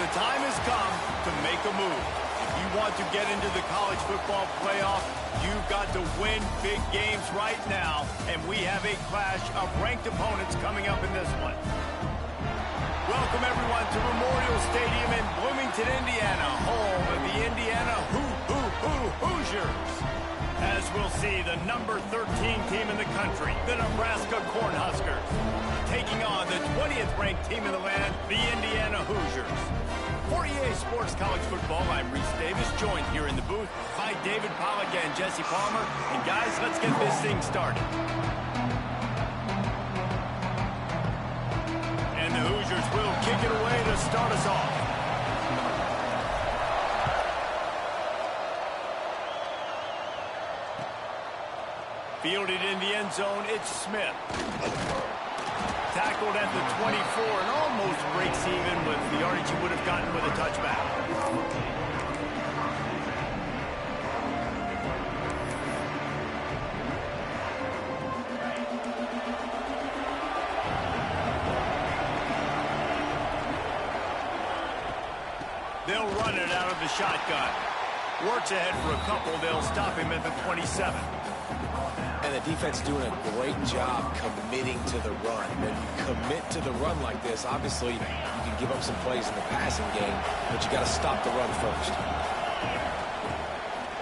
The time has come to make a move. If you want to get into the college football playoff, you've got to win big games right now, and we have a clash of ranked opponents coming up in this one. Welcome, everyone, to Memorial Stadium in Bloomington, Indiana, home of the Indiana Hoosiers. As we'll see, the number 13 team in the country, the Nebraska Cornhuskers, taking on the 20th ranked team in the land, the Indiana Hoosiers. For EA Sports College Football, I'm Reese Davis, joined here in the booth by David Pollack and Jesse Palmer. And guys, let's get this thing started. And the Hoosiers will kick it away to start us off. Fielded in the end zone, it's Smith. Tackled at the 24 and almost breaks even with the yardage he would have gotten with a touchback. They'll run it out of the shotgun. Works ahead for a couple. They'll stop him at the 27. And the defense doing a great job committing to the run. When you commit to the run like this, obviously you can give up some plays in the passing game, but you got to stop the run first.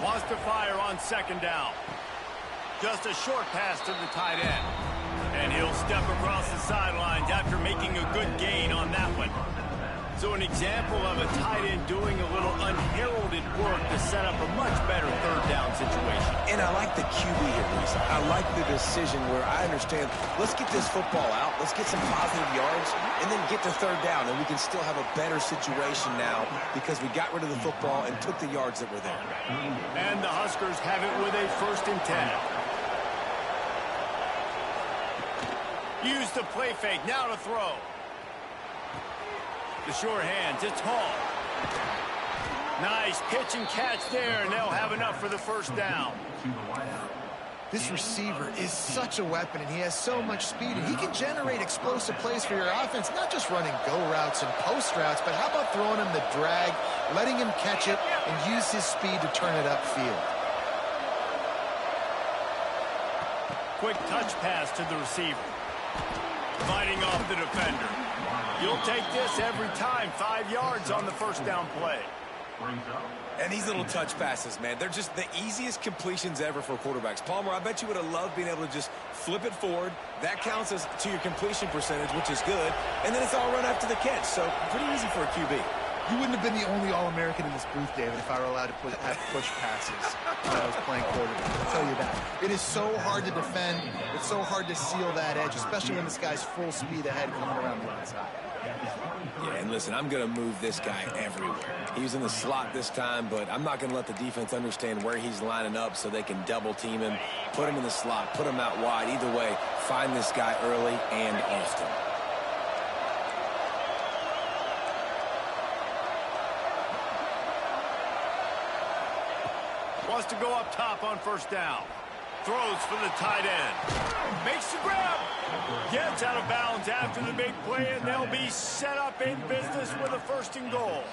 Wants to fire on second down. Just a short pass to the tight end. And he'll step across the sidelines after making a good gain on that one. So an example of a tight end doing a little unheralded work to set up a much better third down situation. And I like the QB here, Reese. I like the decision where I understand, let's get this football out, let's get some positive yards, and then get to third down, and we can still have a better situation now because we got rid of the football and took the yards that were there. And the Huskers have it with a 1st and 10. Use the play fake, now to throw. The short hands, it's Hall. Nice pitch and catch there, and they'll have enough for the 1st down. This receiver is such a weapon, and he has so much speed, and he can generate explosive plays for your offense, not just running go routes and post routes, but how about throwing him the drag, letting him catch it, and use his speed to turn it upfield. Quick touch pass to the receiver. Fighting off the defender. You'll take this every time. 5 yards on the 1st down play. And these little touch passes, man, they're just the easiest completions ever for quarterbacks. Palmer, I bet you would have loved being able to just flip it forward. That counts as to your completion percentage, which is good. And then it's all run after the catch. So pretty easy for a QB. You wouldn't have been the only All-American in this booth, David, if I were allowed to have push passes when I was playing quarterback. I'll tell you that. It is so hard to defend. It's so hard to seal that edge, especially when this guy's full speed ahead coming around the outside. Yeah, and listen, I'm going to move this guy everywhere. He's in the slot this time, but I'm not going to let the defense understand where he's lining up so they can double team him, put him in the slot, put him out wide. Either way, find this guy early and often. Wants to go up top on 1st down. Throws for the tight end. Makes the grab. Gets out of bounds after the big play, and they'll be set up in business with a 1st and goal.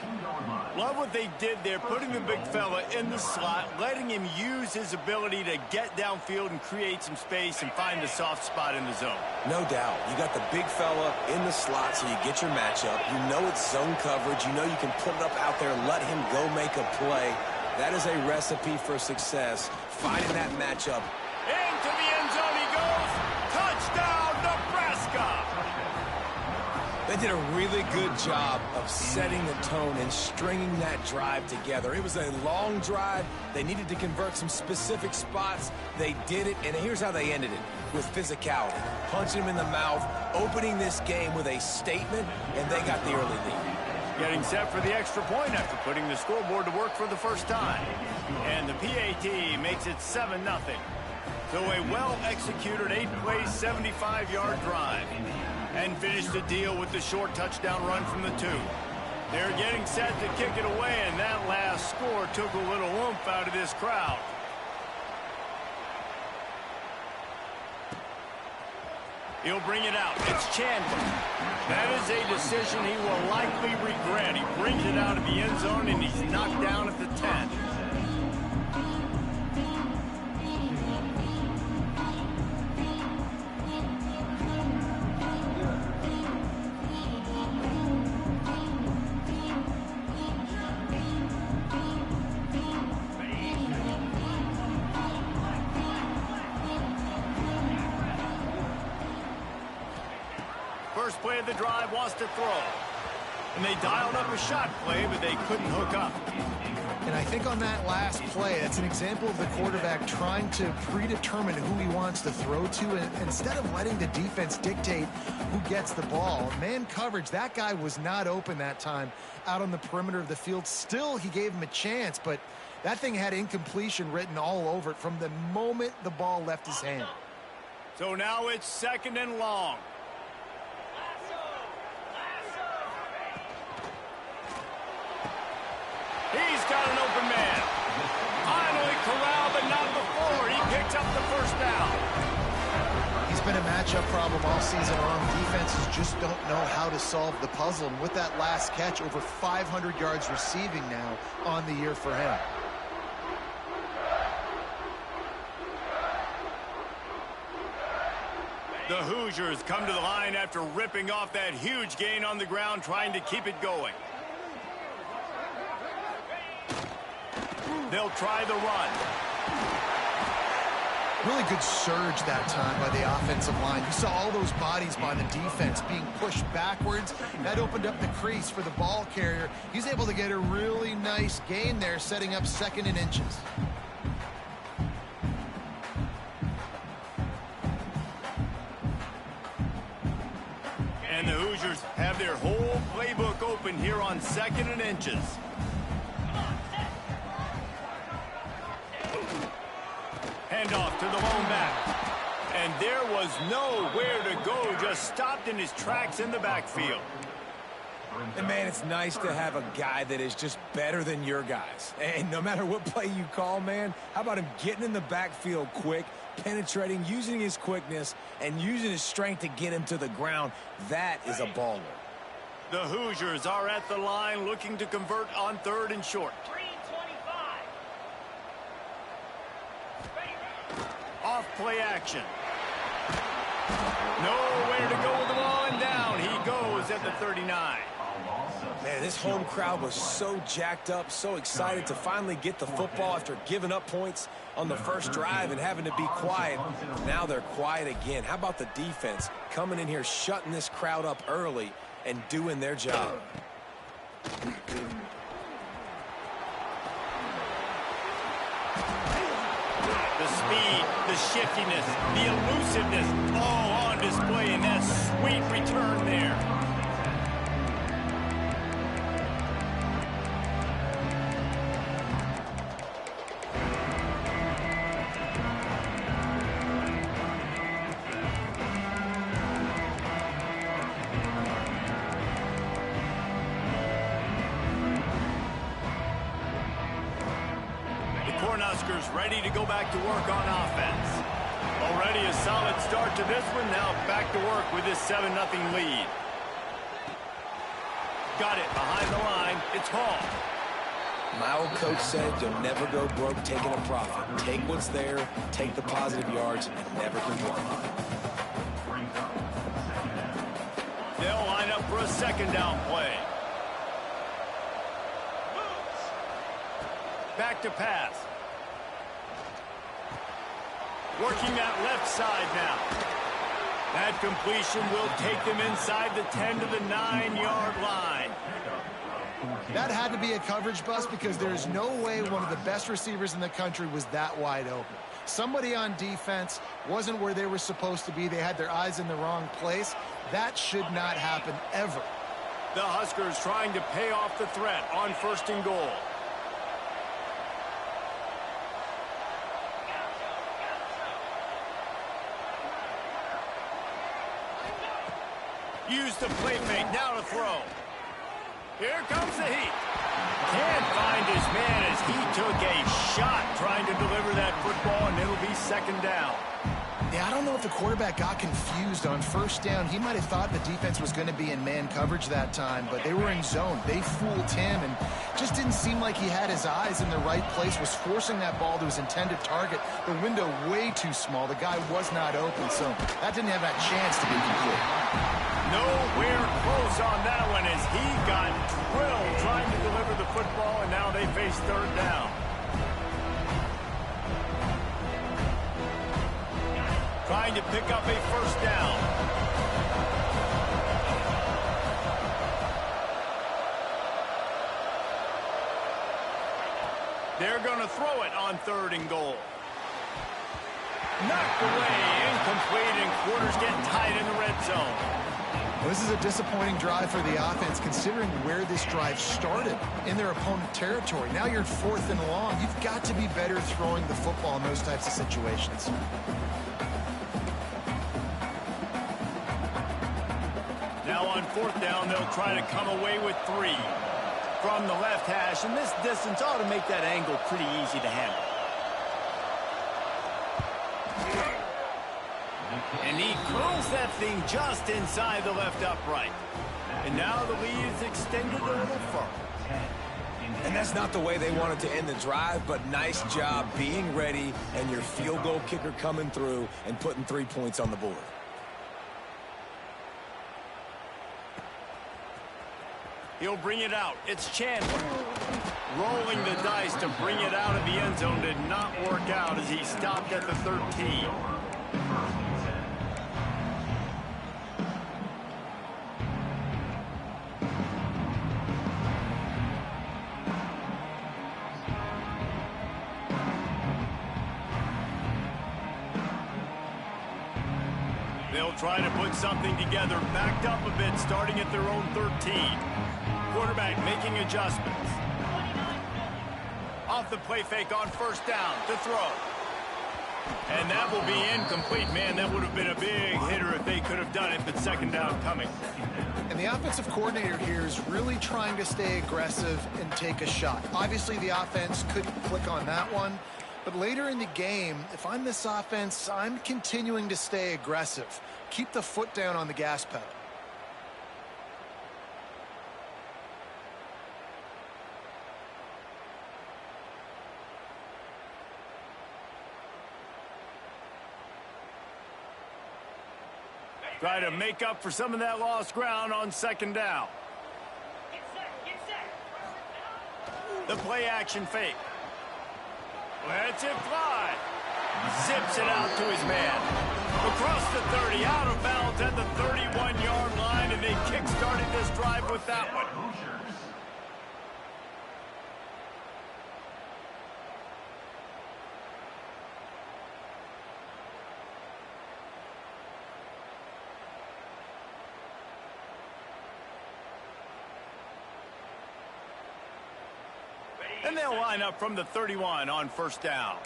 Love what they did there, putting the big fella in the slot, letting him use his ability to get downfield and create some space and find the soft spot in the zone. No doubt. You got the big fella in the slot so you get your matchup. You know it's zone coverage. You know you can put it up out there, let him go make a play. That is a recipe for success, finding that matchup. Into the end zone he goes. Touchdown, Nebraska! They did a really good job of setting the tone and stringing that drive together. It was a long drive. They needed to convert some specific spots. They did it, and here's how they ended it, with physicality. Punching him in the mouth, opening this game with a statement, and they got the early lead. Getting set for the extra point after putting the scoreboard to work for the 1st time. And the PAT makes it 7-0. So a well-executed 8-play, 75-yard drive. And finish the deal with the short touchdown run from the 2. They're getting set to kick it away, and that last score took a little oomph out of this crowd. He'll bring it out. It's Chandler. That is a decision he will likely regret. He brings it out of the end zone, and he's knocked down at the 10. First play of the drive, wants to throw. And they dialed up a shot play, but they couldn't hook up. And I think on that last play, that's an example of the quarterback trying to predetermine who he wants to throw to, and instead of letting the defense dictate who gets the ball. Man coverage, that guy was not open that time out on the perimeter of the field. Still, he gave him a chance, but that thing had incompletion written all over it from the moment the ball left his hand. So now it's 2nd and long. He's got an open man. Finally corralled, but not before. He picks up the first down. He's been a matchup problem all season long. Defenses just don't know how to solve the puzzle. And with that last catch, over 500 yards receiving now on the year for him. The Hoosiers come to the line after ripping off that huge gain on the ground, trying to keep it going. They'll try the run. Really good surge that time by the offensive line. You saw all those bodies by the defense being pushed backwards. That opened up the crease for the ball carrier. He's able to get a really nice gain there, setting up 2nd and inches. And the Hoosiers have their whole playbook open here on 2nd and inches. Handoff to the lone back. And there was nowhere to go, just stopped in his tracks in the backfield. And, man, it's nice to have a guy that is just better than your guys. And no matter what play you call, man, how about him getting in the backfield quick, penetrating, using his quickness, and using his strength to get him to the ground? That is a baller. The Hoosiers are at the line looking to convert on 3rd and short. Off play action. Nowhere to go with the ball, and down he goes at the 39. Man, this home crowd was so jacked up, so excited to finally get the football after giving up points on the first drive and having to be quiet. Now they're quiet again. How about the defense coming in here, shutting this crowd up early and doing their job? The speed, the shiftiness, the elusiveness, all on display in that sweet return there. Cornhuskers ready to go back to work on offense. Already a solid start to this one. Now back to work with this 7-0 lead. Got it behind the line. It's called. My old coach said you'll never go broke taking a profit. Take what's there, take the positive yards, and never complain. They'll line up for a 2nd down play. Back to pass. Working that left side now. That completion will take them inside the 10 to the 9-yard line. That had to be a coverage bust because there's no way one of the best receivers in the country was that wide open. Somebody on defense wasn't where they were supposed to be. They had their eyes in the wrong place. That should not happen ever. The Huskers trying to pay off the threat on 1st and goal. Use the plate fake, now to throw. Here comes the heat. Can't find his man as he took a shot trying to deliver that football, and it'll be 2nd down. Yeah, I don't know if the quarterback got confused on first down. He might have thought the defense was going to be in man coverage that time, but they were in zone. They fooled him and just didn't seem like he had his eyes in the right place, was forcing that ball to his intended target. The window way too small. The guy was not open, so that didn't have that chance to be complete. Nowhere close on that one as he got drilled trying to deliver the football, and now they face third down. Trying to pick up a first down. They're going to throw it on 3rd and goal. Knocked away, incomplete, and quarters get tight in the red zone. Well, this is a disappointing drive for the offense, considering where this drive started in their opponent territory. Now you're 4th and long. You've got to be better throwing the football in those types of situations. Now on 4th down, they'll try to come away with 3 from the left hash, and this distance ought to make that angle pretty easy to handle. And he curls that thing just inside the left upright. And now the lead is extended a little further. And that's not the way they wanted to end the drive, but nice job being ready and your field goal kicker coming through and putting 3 points on the board. He'll bring it out. It's Chandler. Rolling the dice to bring it out of the end zone did not work out as he stopped at the 13. They'll try to put something together, backed up a bit, starting at their own 13. Quarterback making adjustments. Off the play fake on first down to throw. And that will be incomplete. Man, that would have been a big hitter if they could have done it, but second down coming. And the offensive coordinator here is really trying to stay aggressive and take a shot. Obviously, the offense couldn't click on that one. But later in the game, if I'm this offense, I'm continuing to stay aggressive. Keep the foot down on the gas pedal. Try to make up for some of that lost ground on second down. The play action fake. Lets it fly. Zips it out to his man. Across the 30, out of bounds at the 31-yard line, and they kick-started this drive with that one. And they'll line up from the 31 on first down.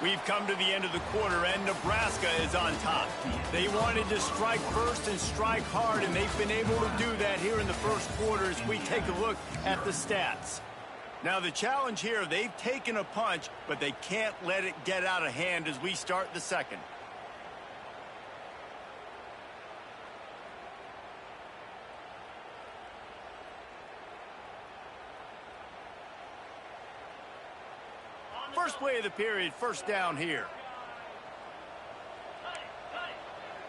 We've come to the end of the quarter, and Nebraska is on top. They wanted to strike first and strike hard, and they've been able to do that here in the first quarter as we take a look at the stats. Now, the challenge here, they've taken a punch, but they can't let it get out of hand as we start the second. First play of the period, first down here.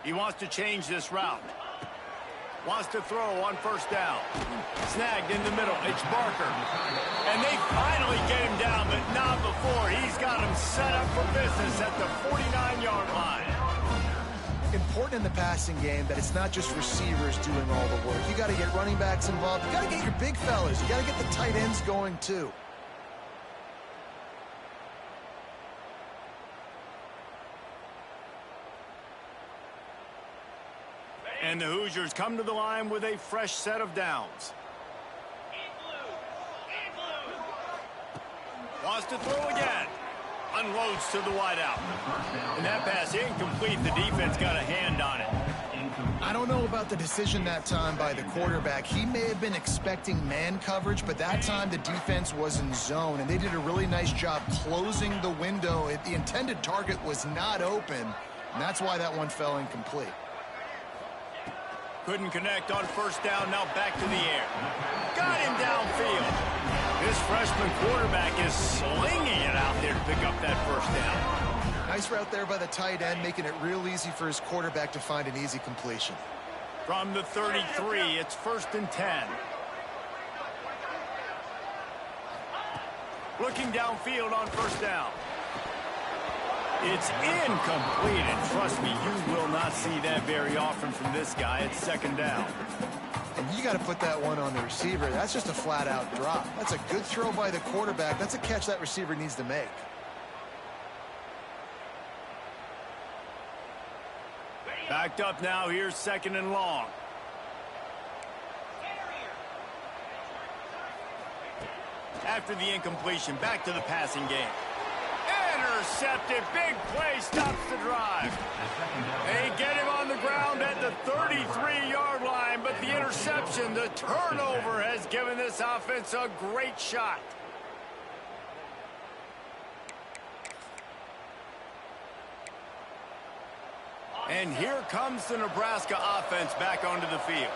He wants to change this route. Wants to throw on first down. Snagged in the middle. It's Barker. And they finally get him down, but not before. He's got him set up for business at the 49-yard line. Important in the passing game that it's not just receivers doing all the work. You got to get running backs involved. You got to get your big fellas. You got to get the tight ends going too. And the Hoosiers come to the line with a fresh set of downs. Wants to throw again. Unloads to the wideout. And that pass incomplete. The defense got a hand on it. I don't know about the decision that time by the quarterback. He may have been expecting man coverage, but that time the defense was in zone, and they did a really nice job closing the window. The intended target was not open, and that's why that one fell incomplete. Couldn't connect on first down, now back to the air. Got him downfield. This freshman quarterback is slinging it out there to pick up that first down. Nice route there by the tight end, making it real easy for his quarterback to find an easy completion. From the 33, it's 1st and 10. Looking downfield on first down. It's incomplete, and trust me, you will not see that very often from this guy. It's 2nd down. And you got to put that one on the receiver. That's just a flat-out drop. That's a good throw by the quarterback. That's a catch that receiver needs to make. Backed up now, here's 2nd and long. After the incompletion, back to the passing game. Intercepted, big play, stops the drive. They get him on the ground at the 33-yard line, but the interception, the turnover, has given this offense a great shot. And here comes the Nebraska offense back onto the field.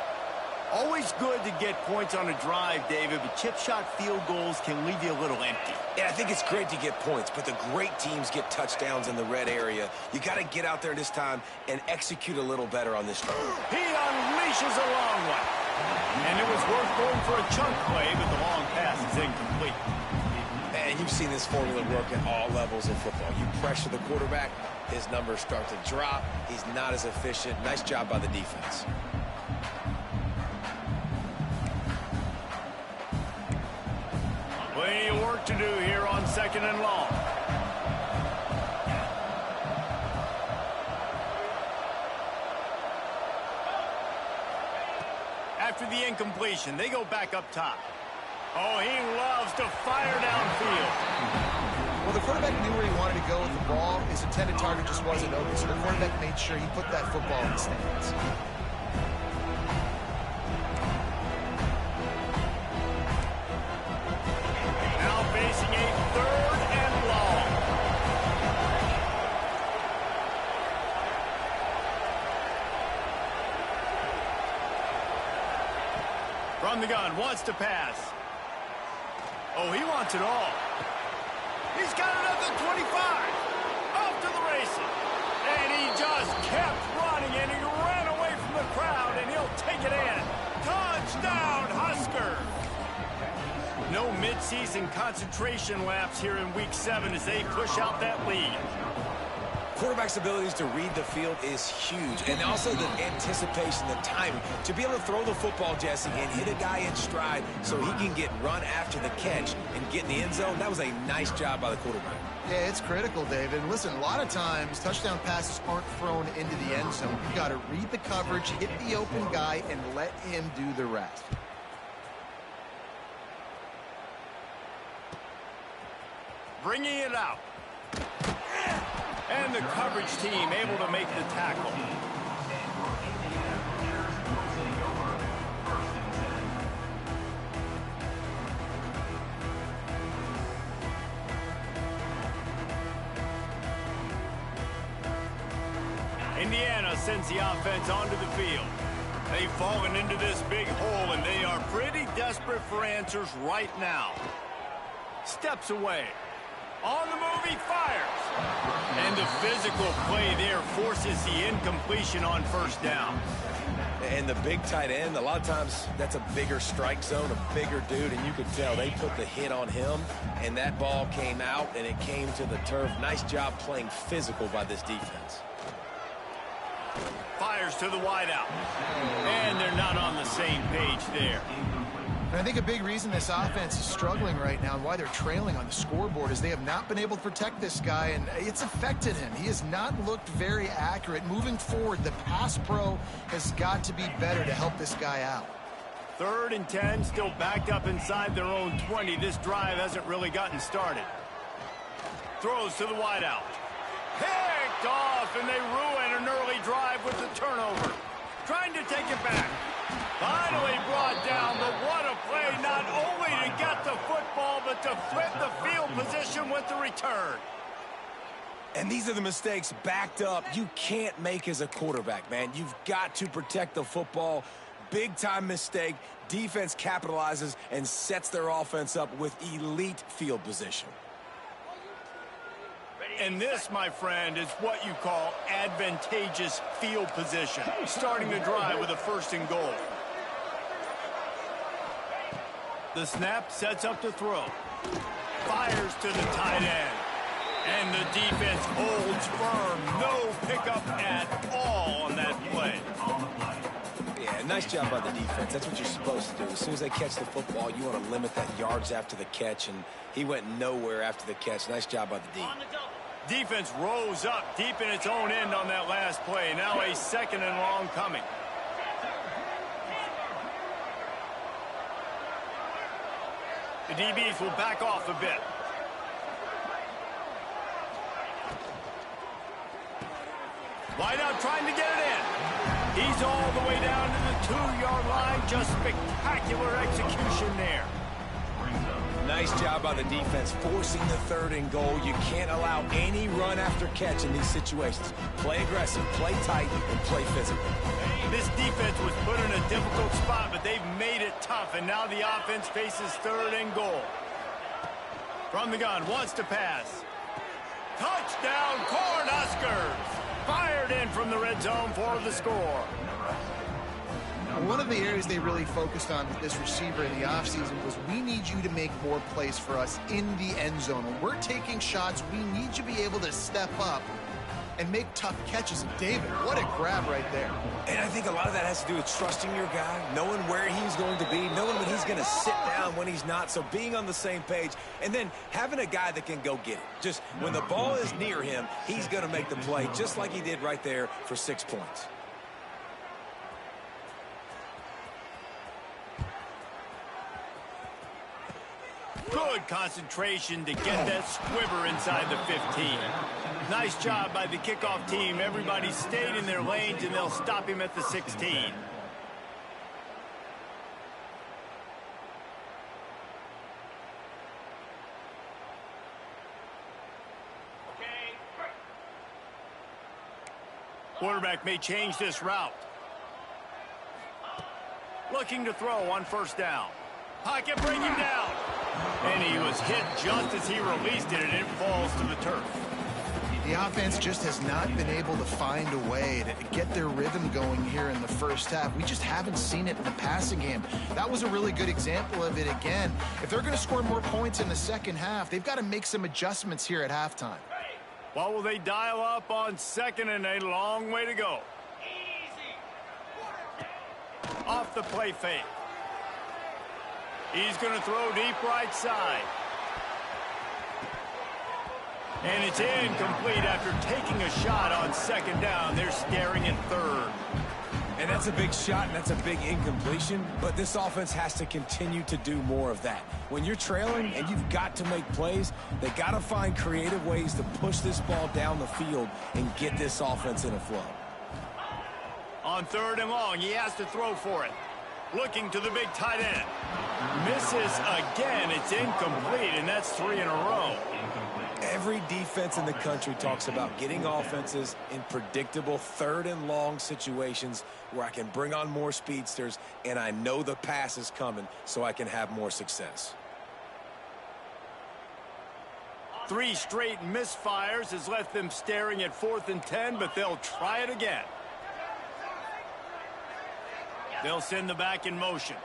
Always good to get points on a drive, David, but chip shot field goals can leave you a little empty. Yeah, I think it's great to get points, but the great teams get touchdowns in the red area. You got to get out there this time and execute a little better on this drive. He unleashes a long one. And it was worth going for a chunk play, but the long pass is incomplete. And you've seen this formula work at all levels of football. You pressure the quarterback, his numbers start to drop. He's not as efficient. Nice job by the defense. Plenty of work to do here on 2nd and long. After the incompletion, they go back up top. Oh, he loves to fire downfield. Well, the quarterback knew where he wanted to go with the ball. His intended target just wasn't open, so the quarterback made sure he put that football in the stands. Now facing a 3rd and long. From the gun, wants to pass. Oh, he wants it all. He's got it at the 25. Off to the races. And he just kept running, and he ran away from the crowd, and he'll take it in. Touchdown, Husker! No midseason concentration lapse here in Week 7 as they push out that lead. Quarterback's abilities to read the field is huge, and also the anticipation, the timing. To be able to throw the football, Jesse, and hit a guy in stride so he can get run after the catch and get in the end zone, that was a nice job by the quarterback. Yeah, it's critical, David. Listen, a lot of times touchdown passes aren't thrown into the end zone. You've got to read the coverage, hit the open guy, and let him do the rest. Bringing it out. And the coverage team able to make the tackle. Indiana sends the offense onto the field. They've fallen into this big hole, and they are pretty desperate for answers right now. Steps away. On the move, he fires. And the physical play there forces the incompletion on first down. And the big tight end, a lot of times that's a bigger strike zone, a bigger dude, and you could tell they put the hit on him, and that ball came out, and it came to the turf. Nice job playing physical by this defense. Fires to the wideout. And they're not on the same page there. And I think a big reason this offense is struggling right now and why they're trailing on the scoreboard is they have not been able to protect this guy, and it's affected him. He has not looked very accurate. Moving forward, the pass pro has got to be better to help this guy out. 3rd and 10, still backed up inside their own 20. This drive hasn't really gotten started. Throws to the wideout. Picked off, and they ruin an early drive with the turnover. trying to take it back. Finally brought down, but what a play, not only to get the football, but to flip the field position with the return. And these are the mistakes backed up you can't make as a quarterback, man. You've got to protect the football. Big-time mistake. Defense capitalizes and sets their offense up with elite field position. And this, my friend, is what you call advantageous field position. Starting the drive with a 1st and goal. The snap sets up to throw. Fires to the tight end. And the defense holds firm. No pickup at all on that play. Yeah, nice job by the defense. That's what you're supposed to do. As soon as they catch the football, you want to limit that yards after the catch, and he went nowhere after the catch. Nice job by the D. Defense rose up deep in its own end on that last play. Now a 2nd and long coming. The DBs will back off a bit. Wide out trying to get it in. He's all the way down to the 2-yard line. Just spectacular execution there. Nice job by the defense forcing the 3rd and goal. You can't allow any run after catch in these situations. Play aggressive, play tight, and play physical. This defense was put in a difficult spot, but they've made it tough, and now the offense faces 3rd and goal. From the gun, wants to pass. Touchdown, Cornhuskers! Fired in from the red zone for the score. One of the areas they really focused on with this receiver in the offseason was we need you to make more plays for us in the end zone. When we're taking shots, we need you to be able to step up and make tough catches. And David, what a grab right there. And I think a lot of that has to do with trusting your guy, knowing where he's going to be, knowing when he's going to sit down, when he's not. So being on the same page, and then having a guy that can go get it. Just when the ball is near him, he's going to make the play, just like he did right there for 6 points. Good concentration to get that squiver inside the 15. Nice job by the kickoff team. Everybody stayed in their lanes, and they'll stop him at the 16. Quarterback may change this route. Looking to throw on 1st down. Pocket bring him down. And he was hit just as he released it, and it falls to the turf. The offense just has not been able to find a way to get their rhythm going here in the 1st half. We just haven't seen it in the passing game. That was a really good example of it again. If they're going to score more points in the 2nd half, they've got to make some adjustments here at halftime. What will they dial up on 2nd and a long way to go? Off the play fake. He's going to throw deep right side. And it's incomplete after taking a shot on 2nd down. They're staring at 3rd. And that's a big shot, and that's a big incompletion, but this offense has to continue to do more of that. When you're trailing and you've got to make plays, they got to find creative ways to push this ball down the field and get this offense in a flow. On 3rd and long, he has to throw for it. Looking to the big tight end. Misses again. It's incomplete, and that's 3 in a row. Every defense in the country talks about getting offenses in predictable 3rd and long situations where I can bring on more speedsters and I know the pass is coming so I can have more success. 3 straight misfires has left them staring at 4th and 10, but they'll try it again. They'll send the back in motion.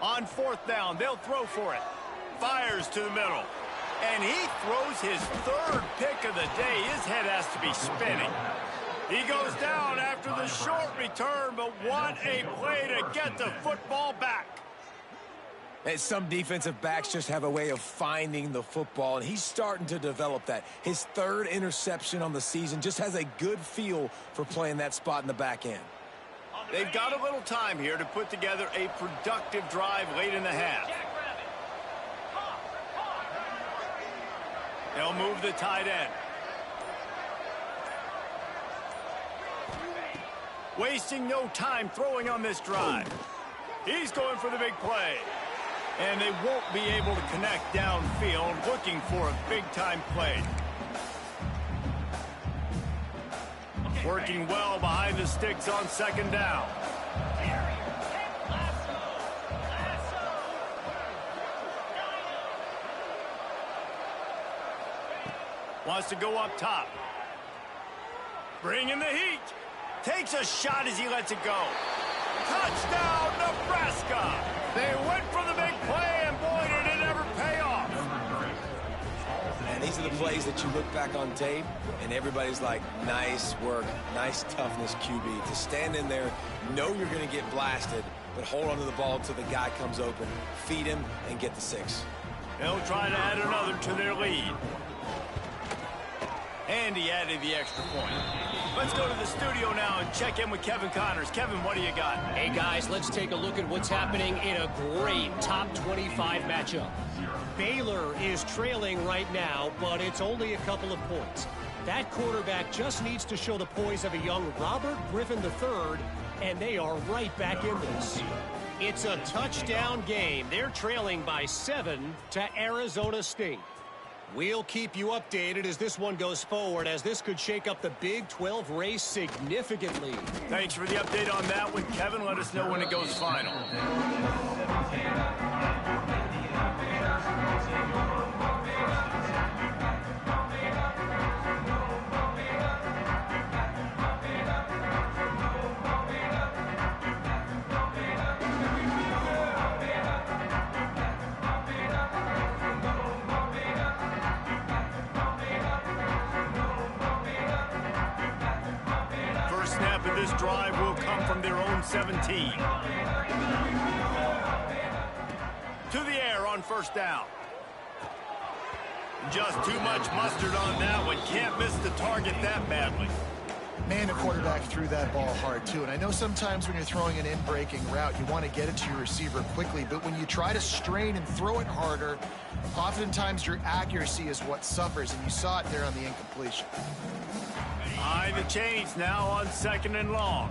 On 4th down, they'll throw for it. Fires to the middle. And he throws his 3rd pick of the day. His head has to be spinning. He goes down after the short return, but what a play to get the football back. And some defensive backs just have a way of finding the football, and he's starting to develop that. His 3rd interception on the season, just has a good feel for playing that spot in the back end. They've got a little time here to put together a productive drive late in the half. They'll move the tight end. Wasting no time throwing on this drive. He's going for the big play. And they won't be able to connect downfield, looking for a big-time play. Working well behind the sticks on second down. Wants to go up top. Bring in the heat. Takes a shot as he lets it go. Touchdown, Nebraska! They went for the big play, and boy, did it ever pay off. And these are the plays that you look back on tape, and everybody's like, nice work, nice toughness, QB. To stand in there, know you're going to get blasted, but hold on to the ball until the guy comes open, feed him, and get the 6. They'll try to add another to their lead. And he added the extra point. Let's go to the studio now and check in with Kevin Connors. Kevin, what do you got? Hey, guys, let's take a look at what's happening in a great top 25 matchup. Baylor is trailing right now, but it's only a couple of points. That quarterback just needs to show the poise of a young Robert Griffin III, and they are right back in this. It's a touchdown game. They're trailing by 7 to Arizona State. We'll keep you updated as this one goes forward, as this could shake up the Big 12 race significantly. Thanks for the update on that one, Kevin. Let us know when it goes final. This drive will come from their own 17. To the air on first down. Just too much mustard on that one. Can't miss the target that badly. Man, the quarterback threw that ball hard, too. And I know sometimes when you're throwing an in-breaking route, you want to get it to your receiver quickly. But when you try to strain and throw it harder, oftentimes your accuracy is what suffers. And you saw it there on the incompletion. Behind the chains now on 2nd and long.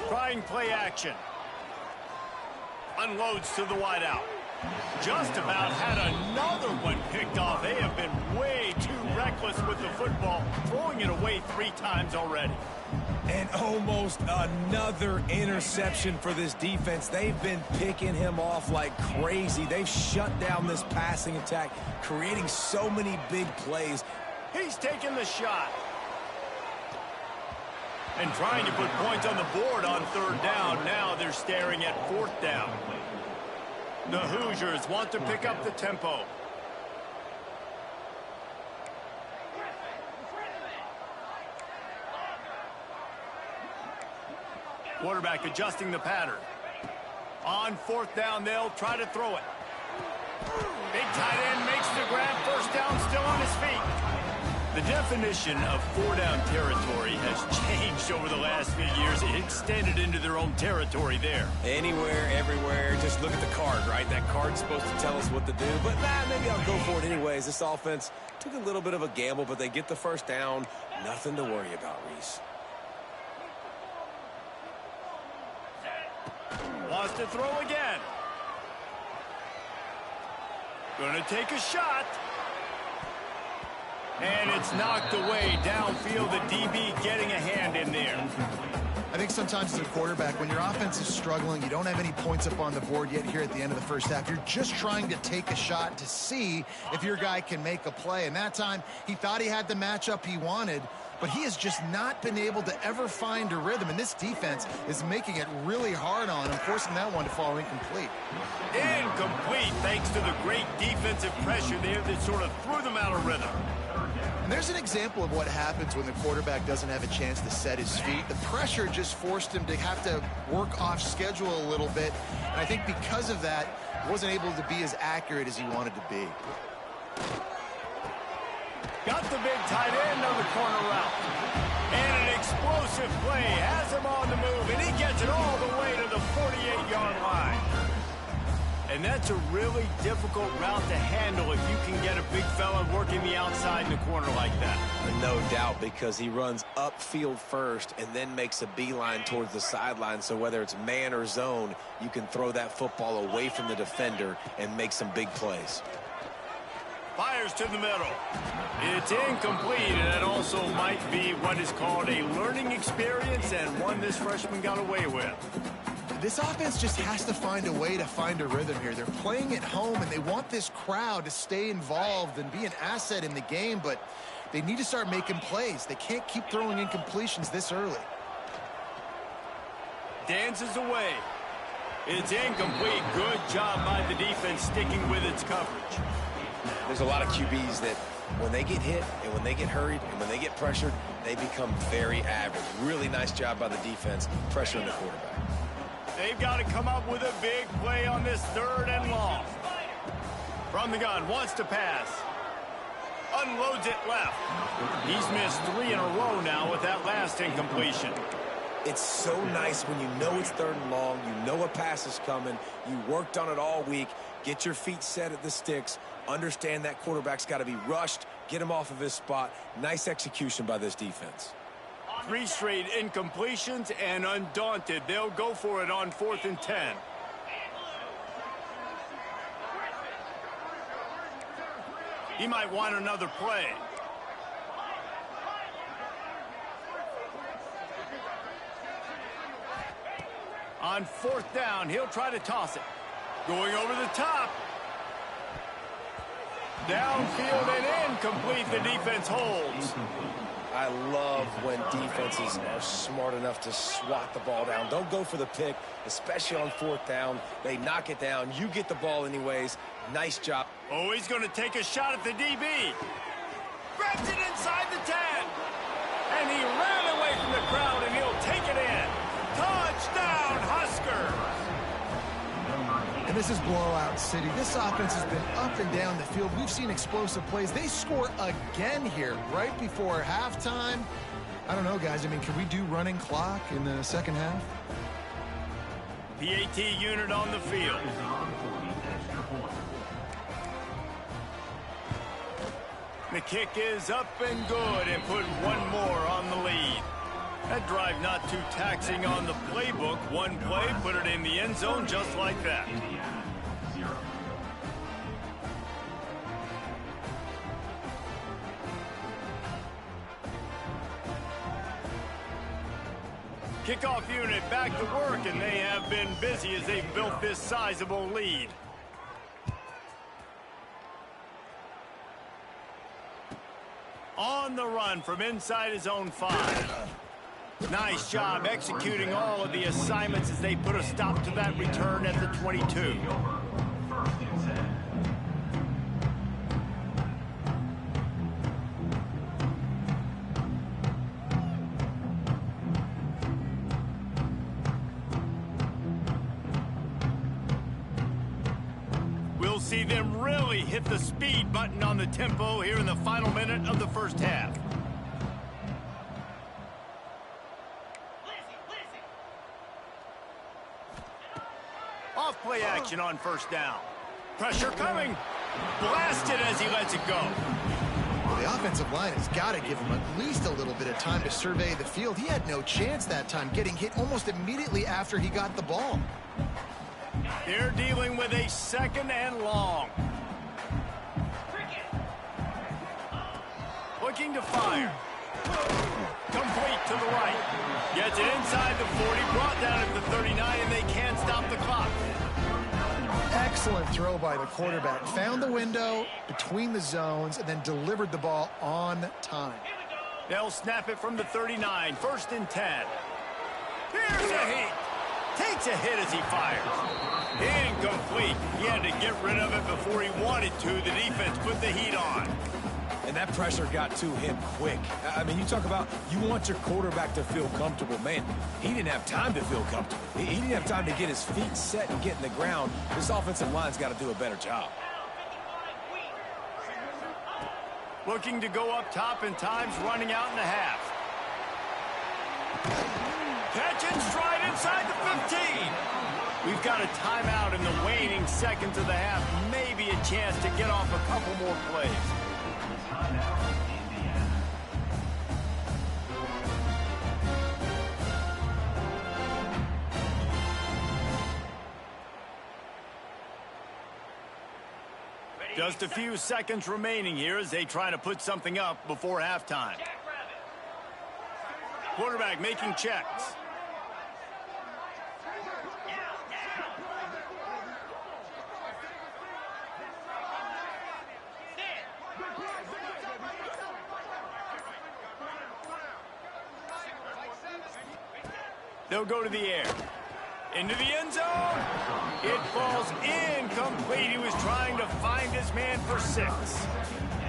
Trying play action. Unloads to the wideout. Just about had another one picked off. They have been way too reckless with the football, throwing it away 3 times already. And almost another interception for this defense. They've been picking him off like crazy. They've shut down this passing attack, creating so many big plays. He's taking the shot. And trying to put points on the board on 3rd down. Now they're staring at 4th down. The Hoosiers want to pick up the tempo. Quarterback adjusting the pattern. On 4th down, they'll try to throw it. Big tight end makes the grab. 1st down, still on his feet. The definition of 4-down territory has changed over the last few years. It extended into their own territory there. Anywhere, everywhere, just look at the card, right? That card's supposed to tell us what to do, but maybe I'll go for it anyways. This offense took a little bit of a gamble, but they get the 1st down. Nothing to worry about, Reese. Wants to throw again. Gonna take a shot. And it's knocked away downfield. The DB getting a hand in there. I think sometimes as a quarterback, when your offense is struggling, you don't have any points up on the board yet here at the end of the 1st half. You're just trying to take a shot to see if your guy can make a play. And that time, he thought he had the matchup he wanted, but he has just not been able to ever find a rhythm. And this defense is making it really hard on him, forcing that one to fall incomplete. Incomplete, thanks to the great defensive pressure there that sort of threw them out of rhythm. And there's an example of what happens when the quarterback doesn't have a chance to set his feet. The pressure just forced him to have to work off schedule a little bit. And I think because of that, he wasn't able to be as accurate as he wanted to be. Got the big tight end on the corner route. And an explosive play has him on the move, and he gets it all the way to the 48-yard line. And that's a really difficult route to handle if you can get a big fella working the outside in the corner like that. No doubt, because he runs upfield first and then makes a beeline towards the sideline. So whether it's man or zone, you can throw that football away from the defender and make some big plays. Fires to the middle. It's incomplete, and that also might be what is called a learning experience and one this freshman got away with. This offense just has to find a way to find a rhythm here. They're playing at home, and they want this crowd to stay involved and be an asset in the game, but they need to start making plays. They can't keep throwing incompletions this early. Dances away. It's incomplete. Good job by the defense sticking with its coverage. There's a lot of QBs that when they get hit and when they get hurried and when they get pressured, they become very average. Really nice job by the defense pressuring the quarterback. They've got to come up with a big play on this 3rd and long. From the gun, wants to pass. Unloads it left. He's missed 3 in a row now with that last incompletion. It's so nice when you know it's 3rd and long, you know a pass is coming, you worked on it all week, get your feet set at the sticks, understand that quarterback's got to be rushed, get him off of his spot. Nice execution by this defense. 3 straight incompletions, and undaunted, they'll go for it on 4th and 10. He might want another play. On 4th down, he'll try to toss it. Going over the top. Downfield and incomplete. The defense holds. I love when defenses are smart enough to swat the ball down. Don't go for the pick, especially on 4th down. They knock it down. You get the ball anyways. Nice job. Oh, he's going to take a shot at the DB. Grabs it inside the 10. And he ran away from the crowd, and he'll take it in. Touchdown, Huskers. And this is blowout city. This offense has been up and down the field. We've seen explosive plays. They score again here right before halftime. I don't know, guys. I mean, can we do running clock in the second half? PAT unit on the field. The kick is up and good, and put one more on the lead. That drive not too taxing on the playbook. One play, put it in the end zone just like that. Kickoff unit back to work, and they have been busy as they've built this sizable lead. On the run from inside his own 5. Nice job executing all of the assignments as they put a stop to that return at the 22. We'll see them really hit the speed button on the tempo here in the final minute of the first half. Off play action on 1st down. Pressure coming. Blasted as he lets it go. Well, the offensive line has got to give him at least a little bit of time to survey the field. He had no chance that time, getting hit almost immediately after he got the ball. They're dealing with a 2nd and long. Looking to fire. Complete to the right. Gets it inside the 40, brought down at the 39, and they can't stop the clock. Excellent throw by the quarterback. Found the window between the zones and then delivered the ball on time. They'll snap it from the 39, 1st and 10. Here's a hit. Takes a hit as he fires. Incomplete. He had to get rid of it before he wanted to. The defense put the heat on. And that pressure got to him quick. I mean, you talk about you want your quarterback to feel comfortable. Man, he didn't have time to feel comfortable. He didn't have time to get his feet set and get in the ground. This offensive line's got to do a better job. Looking to go up top, and time's running out in the half. Catch and stride inside the 15. We've got a timeout in the waning seconds of the half. Maybe a chance to get off a couple more plays. Just a few seconds remaining here as they try to put something up before halftime. Quarterback making checks. They'll go to the air. Into the end zone. It falls incomplete. He was trying to find his man for 6.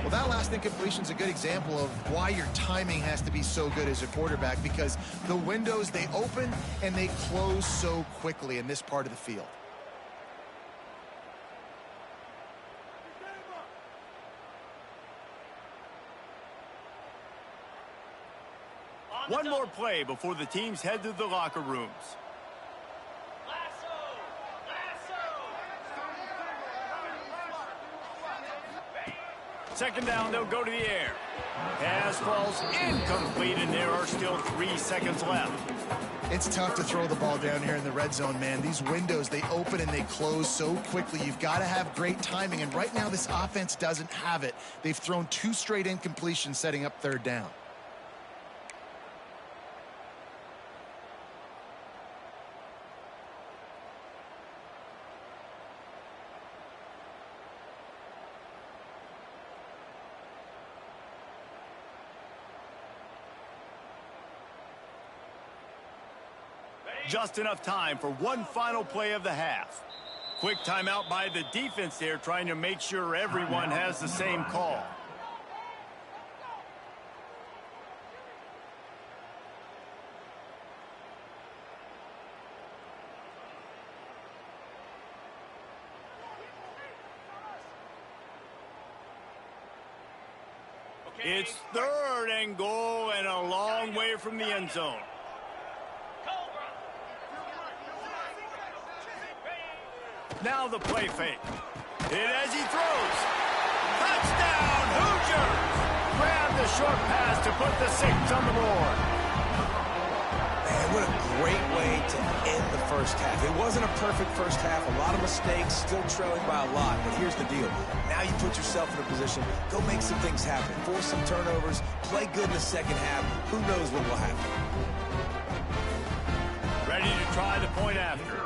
Well, that last incompletion is a good example of why your timing has to be so good as a quarterback, because the windows, they open and they close so quickly in this part of the field. One more play before the teams head to the locker rooms. Second down, they'll go to the air. Pass falls incomplete, and there are still 3 seconds left. It's tough to throw the ball down here in the red zone, man. These windows, they open and they close so quickly. You've got to have great timing, and right now this offense doesn't have it. They've thrown 2 straight incompletions setting up third down. Just enough time for one final play of the half. Quick timeout by the defense there, trying to make sure everyone has the same call. It's 3rd and goal and a long way from the end zone. Now the play fake. Hit as he throws. Touchdown, Hoosiers! Grab the short pass to put the 6 on the board. Man, what a great way to end the first half. It wasn't a perfect first half. A lot of mistakes, still trailing by a lot. But here's the deal. Now you put yourself in a position, go make some things happen. Force some turnovers, play good in the second half. Who knows what will happen? Ready to try the point after.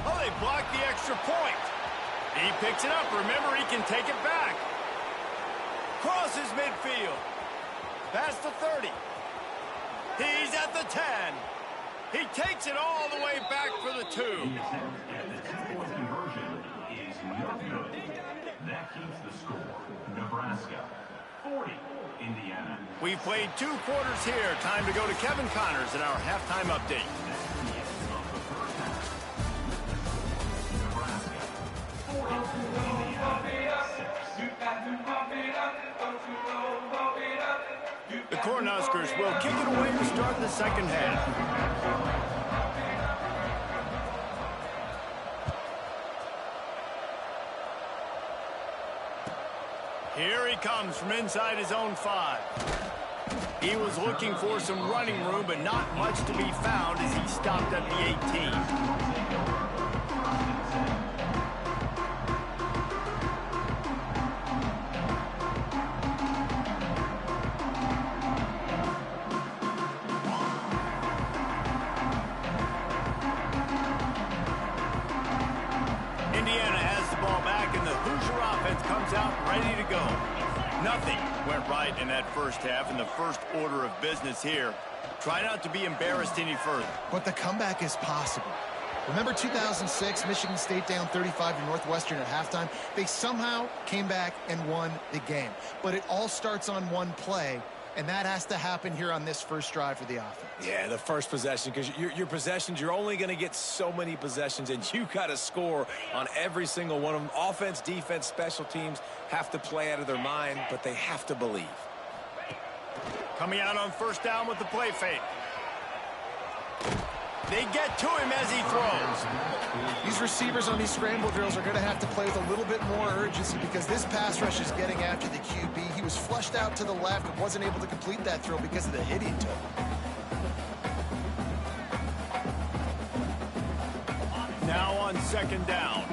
Oh, they blocked the extra point. He picks it up. Remember, he can take it back. Crosses midfield. Past the 30. He's at the 10. He takes it all the way back for the 2. That keeps the score. Nebraska 40, Indiana. We've played 2 quarters here. Time to go to Kevin Connors in our halftime update. The Cornhuskers will kick it away to start the second half. Here he comes from inside his own 5. He was looking for some running room, but not much to be found as he stopped at the 18. Ready to go. Nothing went right in that first half in the first order of business here. Try not to be embarrassed any further. But the comeback is possible. Remember 2006, Michigan State down 35 to Northwestern at halftime? They somehow came back and won the game. But it all starts on one play, and that has to happen here on this first drive for the offense. Yeah, the first possession, because your possessions, you're only going to get so many possessions, and you got to score on every single one of them. Offense, defense, special teams have to play out of their mind, but they have to believe. Coming out on first down with the play fake. They get to him as he throws. These receivers on these scramble drills are going to have to play with a little bit more urgency because this pass rush is getting after the QB. He was flushed out to the left and wasn't able to complete that throw because of the hit he took. Now on second down.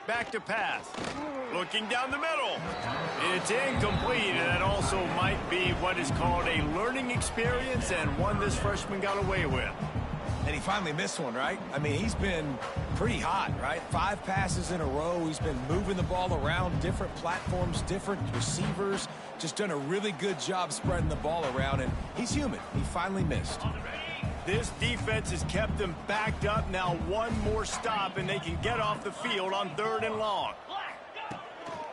Back to pass. Looking down the middle. It's incomplete, and that also might be what is called a learning experience and one this freshman got away with. And he finally missed one, right? I mean, he's been pretty hot, right? 5 passes in a row. He's been moving the ball around, different platforms, different receivers. Just done a really good job spreading the ball around, and he's human. He finally missed. This defense has kept them backed up. Now one more stop, and they can get off the field on 3rd and long.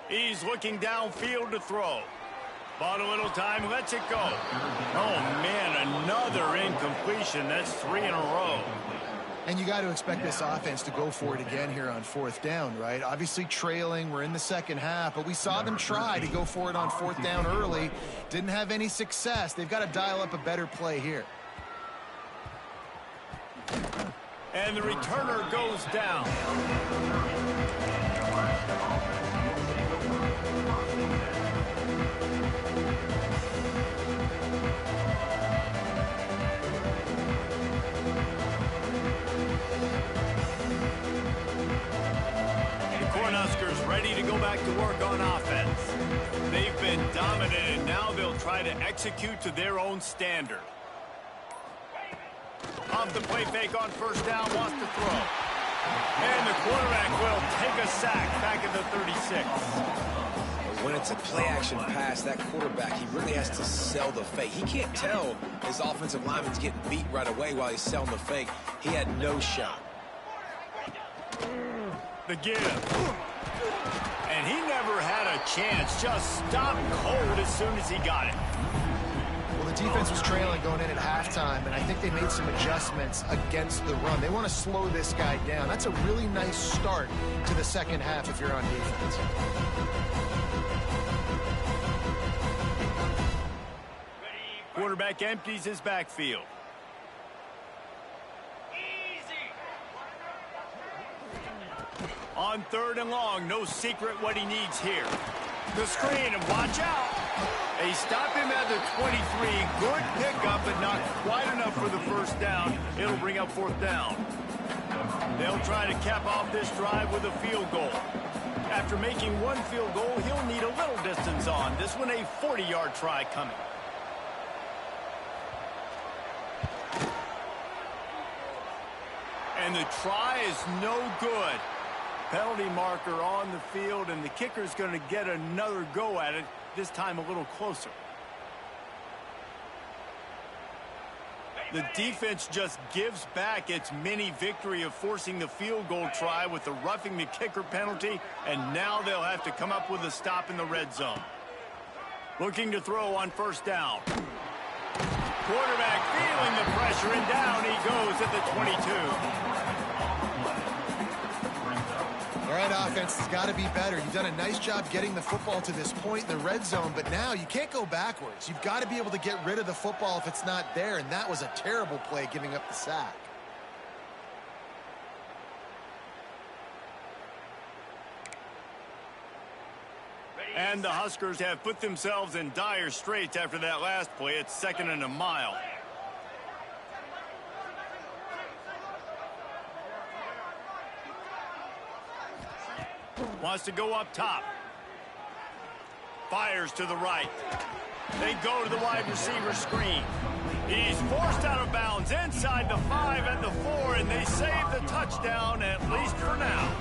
He's looking downfield to throw. Bought a little time, lets it go. Oh, man, another incompletion. That's 3 in a row. And you got to expect this offense to go for it again here on 4th down, right? Obviously trailing, we're in the second half, but we saw them try to go for it on 4th down early. Didn't have any success. They've got to dial up a better play here. And the returner goes down. The Cornhuskers ready to go back to work on offense. They've been dominated. Now they'll try to execute to their own standard. Off the play fake on 1st down, wants to throw. And the quarterback will take a sack back at the 36. When it's a play-action pass, that quarterback, he really has to sell the fake. He can't tell his offensive lineman's getting beat right away while he's selling the fake. He had no shot. The give. And he never had a chance. Just stopped cold as soon as he got it. Well, the defense was trailing going in at halftime, and I think they made some adjustments against the run. They want to slow this guy down. That's a really nice start to the second half if you're on defense. Quarterback empties his backfield. On 3rd and long, no secret what he needs here. The screen, and watch out. They stop him at the 23. Good pickup, but not quite enough for the 1st down. It'll bring up 4th down. They'll try to cap off this drive with a field goal. After making one field goal, he'll need a little distance on. This one a 40-yard try coming. And the try is no good. Penalty marker on the field, and the kicker's going to get another go at it, this time a little closer. The defense just gives back its mini victory of forcing the field goal try with the roughing the kicker penalty, and now they'll have to come up with a stop in the red zone. Looking to throw on 1st down. Quarterback feeling the pressure, and down he goes at the 22. All right, offense has got to be better. You've done a nice job getting the football to this point in the red zone, but now you can't go backwards. You've got to be able to get rid of the football if it's not there, and that was a terrible play, giving up the sack. And the Huskers have put themselves in dire straits after that last play. It's 2nd and a mile. Wants to go up top. Fires to the right. They go to the wide receiver screen. He's forced out of bounds inside the 5 and the 4, and they save the touchdown, at least for now.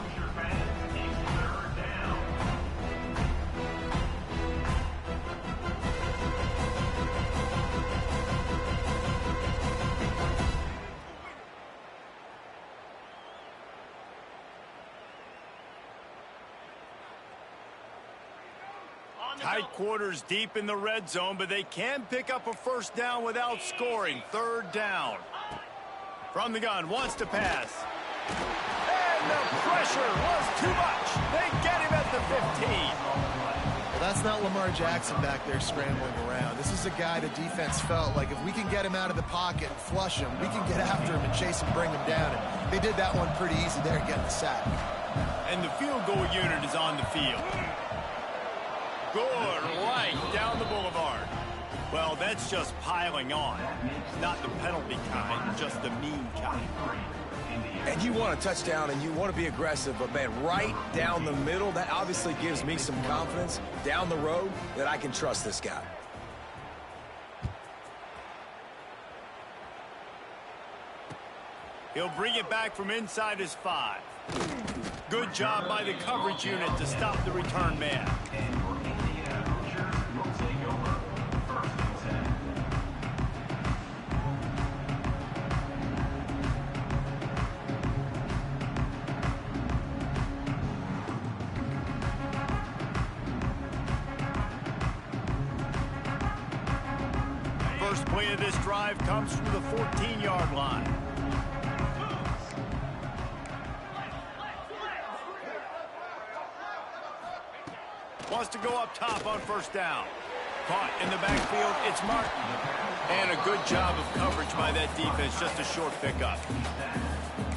Tight quarters deep in the red zone, but they can pick up a 1st down without scoring. 3rd down. From the gun, wants to pass. And And the pressure was too much. They get him at the 15. Well, that's not Lamar Jackson back there scrambling around. This is a guy the defense felt like if we can get him out of the pocket and flush him, we can get after him and chase him, bring him down. And they did that one pretty easy there, getting the sack. And the field goal unit is on the field. Good, right down the boulevard. Well, that's just piling on. Not the penalty kind, just the mean kind. And you want a touchdown and you want to be aggressive, but man, right down the middle, that obviously gives me some confidence down the road that I can trust this guy. He'll bring it back from inside his 5. Good job by the coverage unit to stop the return man. First play of this drive comes from the 14-yard line. Wants to go up top on first down. Caught in the backfield, it's Martin. And a good job of coverage by that defense, just a short pickup.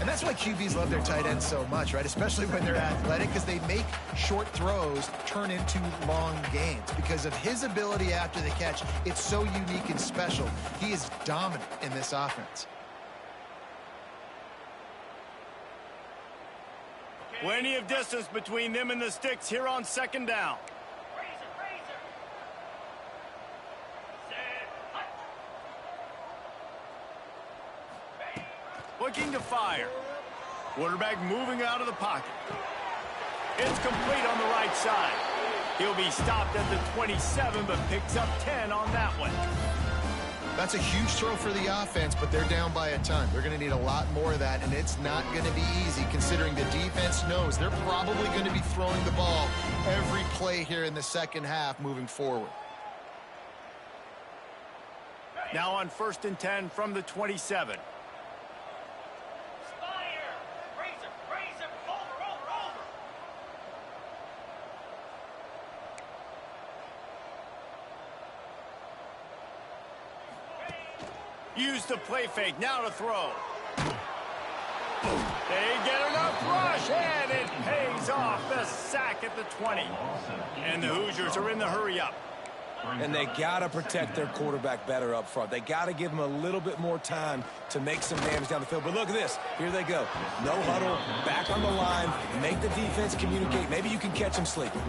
And that's why QBs love their tight ends so much, right? Especially when they're athletic, because they make short throws turn into long gains. Because of his ability after the catch, it's so unique and special. He is dominant in this offense. Plenty of distance between them and the sticks here on second down. Looking to fire. Quarterback moving out of the pocket. It's complete on the right side. He'll be stopped at the 27, but picks up 10 on that one. That's a huge throw for the offense, but they're down by a ton. They're going to need a lot more of that, and it's not going to be easy considering the defense knows they're probably going to be throwing the ball every play here in the second half moving forward. Now on 1st and 10 from the 27. Use the play fake, now to throw. They get enough rush, and it pays off. The sack at the 20. And the Hoosiers are in the hurry up. And they got to protect their quarterback better up front. They got to give him a little bit more time to make some damage down the field. But look at this. Here they go. No huddle, back on the line, make the defense communicate. Maybe you can catch them sleeping.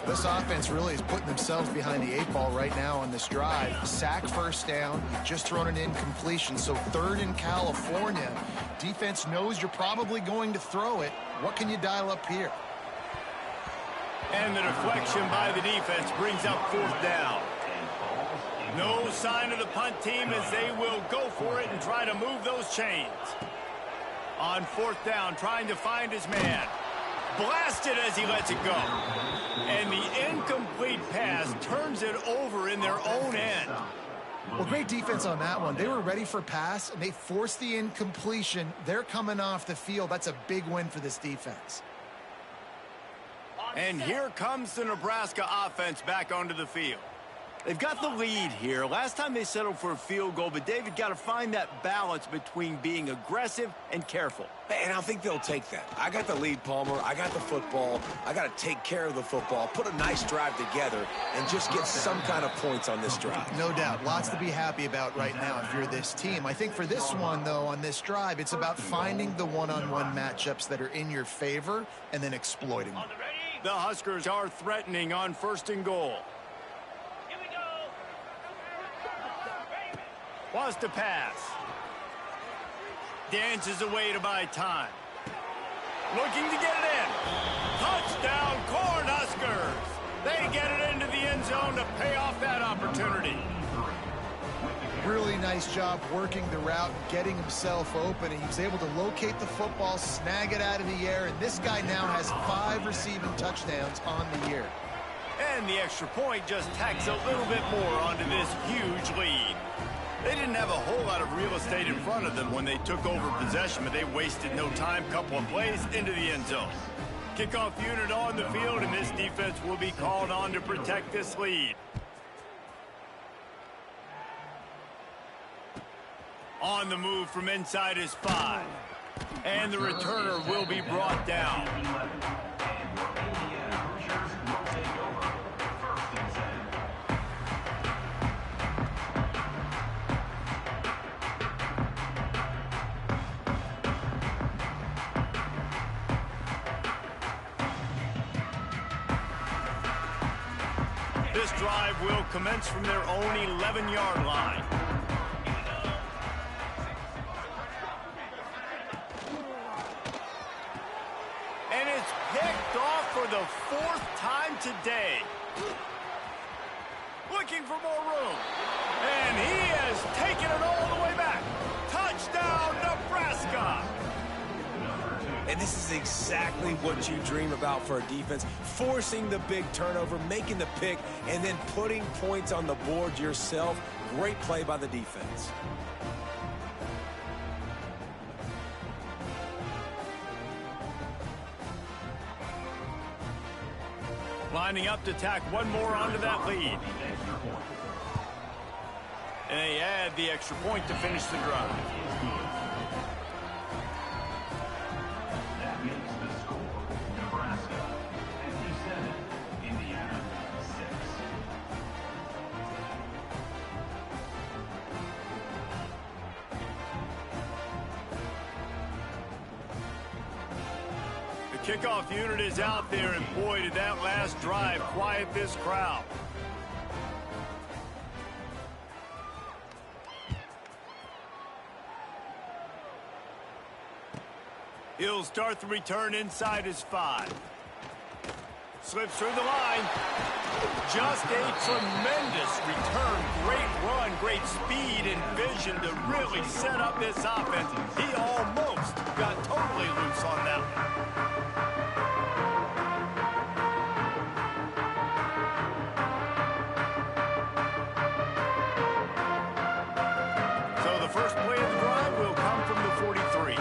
This offense really is putting themselves behind the 8 ball right now on this drive. Sack, first down, just thrown an incompletion. So 3rd in California. Defense knows you're probably going to throw it. What can you dial up here? And the deflection by the defense brings up 4th down. No sign of the punt team as they will go for it and try to move those chains. On 4th down, trying to find his man. Blasted as he lets it go. And the incomplete pass turns it over in their own end. Well, great defense on that one. They were ready for pass, and they forced the incompletion. They're coming off the field. That's a big win for this defense. And here comes the Nebraska offense back onto the field. They've got the lead here. Last time they settled for a field goal, but David got to find that balance between being aggressive and careful. And I think they'll take that. I got the lead, Palmer. I got the football. I got to take care of the football, put a nice drive together, and just get some kind of points on this drive. No doubt. Lots to be happy about right now if you're this team. I think for this one, though, on this drive, it's about finding the one-on-one matchups that are in your favor and then exploiting them. The Huskers are threatening on 1st and goal. Wants to pass. Dances away to buy time. Looking to get it in. Touchdown, Cornhuskers. They get it into the end zone to pay off that opportunity. Really nice job working the route, getting himself open, and he was able to locate the football, snag it out of the air, and this guy now has 5 receiving touchdowns on the year. And the extra point just tacks a little bit more onto this huge lead. They didn't have a whole lot of real estate in front of them when they took over possession, but they wasted no time. Couple of plays into the end zone. Kickoff unit on the field, and this defense will be called on to protect this lead. On the move from inside his 5. And the returner will be brought down. This drive will commence from their own 11-yard line. And it's picked off for the 4th time today. Looking for more room. And he has taken it all the way back. Touchdown, Nebraska. And this is exactly what you dream about for a defense. Forcing the big turnover, making the pick, and then putting points on the board yourself. Great play by the defense. Lining up to tack one more onto that lead. And they add the extra point to finish the drive. That makes the score Nebraska 57, Indiana 6. The kickoff unit is out there, and boy, did that last drive quiet this crowd. He'll start the return inside his 5. Slips through the line. Just a tremendous return. Great run, great speed and vision to really set up this offense. He almost got totally loose on that one. So the first play of the drive will come from the 43.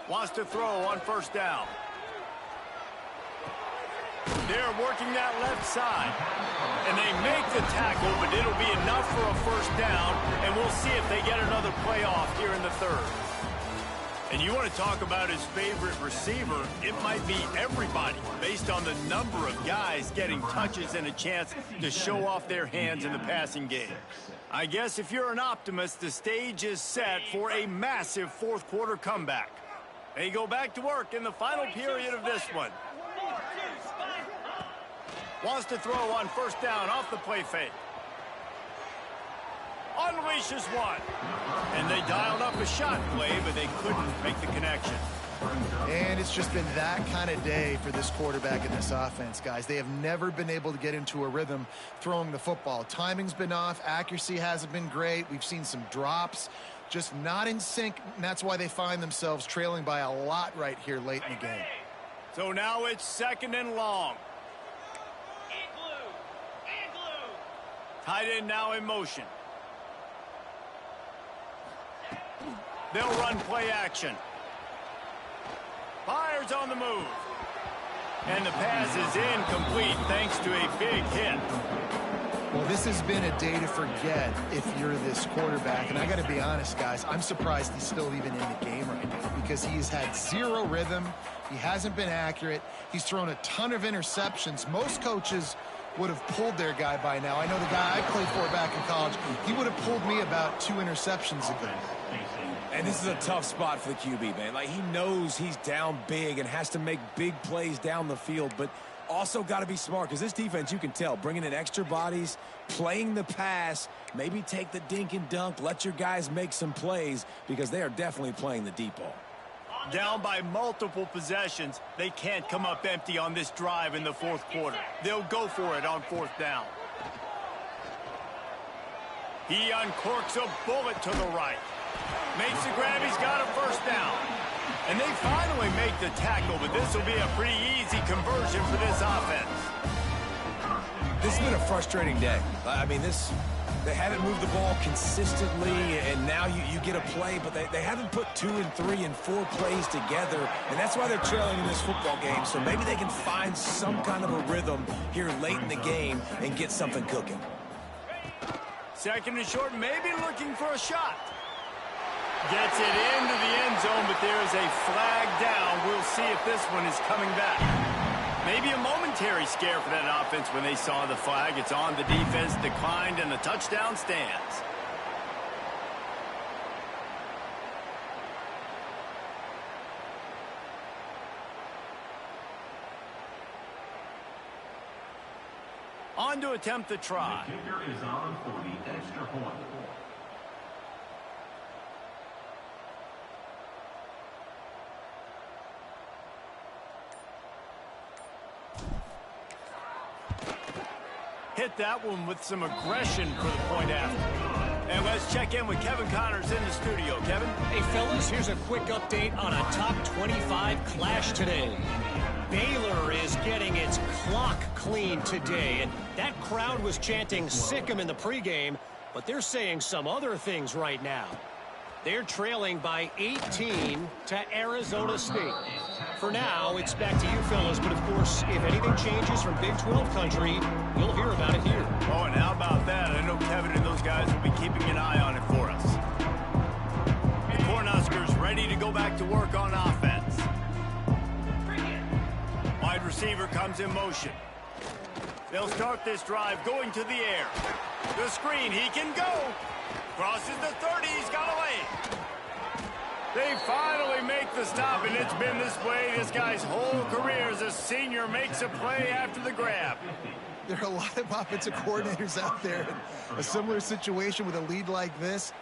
Wants to throw on first down. They're working that left side. And they make the tackle, but it'll be enough for a first down. And we'll see if they get another play off here in the 3rd. And you want to talk about his favorite receiver, it might be everybody, based on the number of guys getting touches and a chance to show off their hands in the passing game. I guess if you're an optimist, the stage is set for a massive 4th quarter comeback. They go back to work in the final period of this one. Wants to throw on first down off the play fake. Unleashes one. And they dialed up a shot play, but they couldn't make the connection. And it's just been that kind of day for this quarterback in this offense, guys. They have never been able to get into a rhythm throwing the football. Timing's been off. Accuracy hasn't been great. We've seen some drops. Just not in sync, and that's why they find themselves trailing by a lot right here late in the game. So now it's 2nd and long. Tight end now in motion. They'll run play action. Fires on the move. And the pass is incomplete thanks to a big hit. Well, this has been a day to forget if you're this quarterback. And I got to be honest, guys, I'm surprised he's still even in the game right now because he's had zero rhythm. He hasn't been accurate. He's thrown a ton of interceptions. Most coaches would have pulled their guy by now. I know the guy I played for back in college, he would have pulled me about 2 interceptions ago. And this is a tough spot for the QB, man. Like, he knows he's down big and has to make big plays down the field, but also got to be smart because this defense, you can tell, bringing in extra bodies, playing the pass, maybe take the dink and dunk, let your guys make some plays because they are definitely playing the deep ball. Down by multiple possessions, they can't come up empty on this drive in the 4th quarter. They'll go for it on 4th down. He uncorks a bullet to the right. Makes the grab, he's got a first down. And they finally make the tackle, but this will be a pretty easy conversion for this offense. This has been a frustrating day. I mean, they haven't moved the ball consistently, and now you get a play, but they haven't put 2 and 3 and 4 plays together, and that's why they're trailing in this football game. So maybe they can find some kind of a rhythm here late in the game and get something cooking. Second and short, maybe looking for a shot. Gets it into the end zone, but there is a flag down. We'll see if this one is coming back. Maybe a momentary scare for that offense when they saw the flag. It's on, the defense declined, and the touchdown stands. On to attempt the try. The kicker is on for the extra point. Hit that one with some aggression for the point after. And let's check in with Kevin Connors in the studio. Kevin? Hey, fellas, here's a quick update on a top 25 clash today. Baylor is getting its clock cleaned today, and that crowd was chanting "sick 'em" in the pregame, but they're saying some other things right now. They're trailing by 18 to Arizona State. For now, it's back to you fellas, but of course, if anything changes from Big 12 country, you'll hear about it here. Oh, and how about that? I know Kevin and those guys will be keeping an eye on it for us. The Cornhuskers ready to go back to work on offense. Wide receiver comes in motion. They'll start this drive going to the air. The screen, he can go. Crosses the 30, he's got a lane. They finally make the stop, and it's been this way this guy's whole career as a senior. Makes a play after the grab. There are a lot of offensive coordinators out there in a similar situation with a lead like this.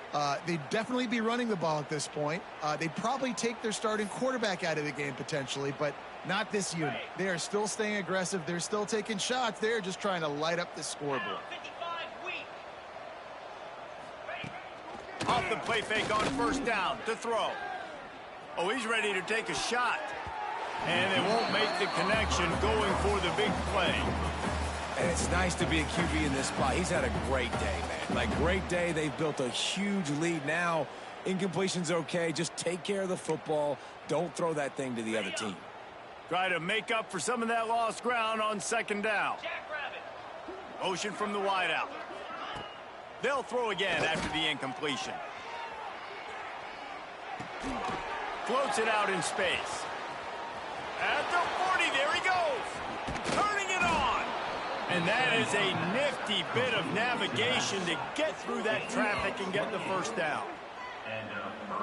They'd definitely be running the ball at this point. They'd probably take their starting quarterback out of the game potentially, but not this unit. They are still staying aggressive. They're still taking shots. They're just trying to light up the scoreboard. Off the play fake on first down to throw. Oh, he's ready to take a shot. And they won't make the connection going for the big play. And it's nice to be a QB in this spot. He's had a great day, man. Like, great day. They've built a huge lead now. Incompletion's okay. Just take care of the football. Don't throw that thing to the other team. Try to make up for some of that lost ground on second down. Motion from the wideout. They'll throw again after the incompletion. Floats it out in space. At the 40, there he goes. Turning it on. And that is a nifty bit of navigation to get through that traffic and get the first down.